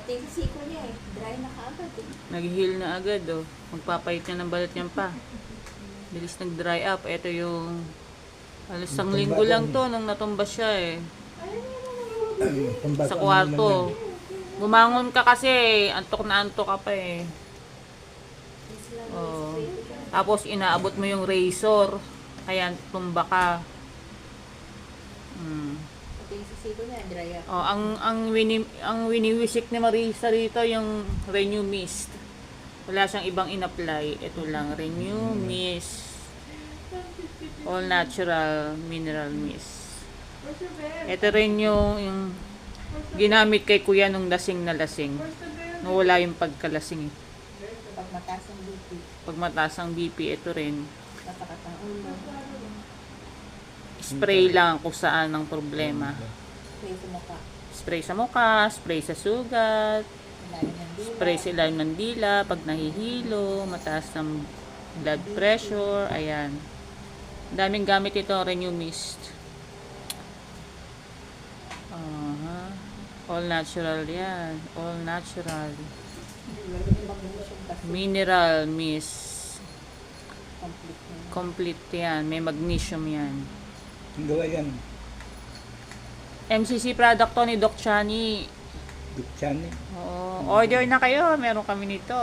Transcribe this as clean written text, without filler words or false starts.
Pati yung siko niya eh. Dry na kaagad eh. Nag-heal na agad, oh. Magpapahit na ng balat niyan pa. Bilis nag-dry up. Ito yung... Alas isang linggo lang to nung natumba siya eh. Sa kwarto. Bumangon ka kasi eh. Antok na antok ka pa eh. Oh. Tapos inaabot mo yung razor. Kaya tumba ka. Pati yung siko niya, dry up. Oh, ang winiwisik ni Marisa rito yung Renew Mist. Wala siyang ibang in-apply. Ito lang, Renew Mist. All natural mineral mist. Ito rin yung ginamit kay kuya nung lasing na lasing. Nawala yung pagkalasing eh. Pag mataas ang BP, Pag mataas ang BP, ito rin. tatakat ang ulo. Spray lang kung saan ang problema. Spray sa mukha. Spray sa mukha, spray sa sugat, Ilalim ng dila. spray sa ilalim ng dila pag nahihilo, mataas ng blood pressure, ayan. Daming gamit ito, Renew Mist. All natural yan. All natural. Magnesium kasi. Mineral mist. Complete na. Complete yan. May magnesium yan. Ang gawa yan. MCC product to ni Doc Chani. Dukchan eh. Oo. Order na kayo. Meron kami nito.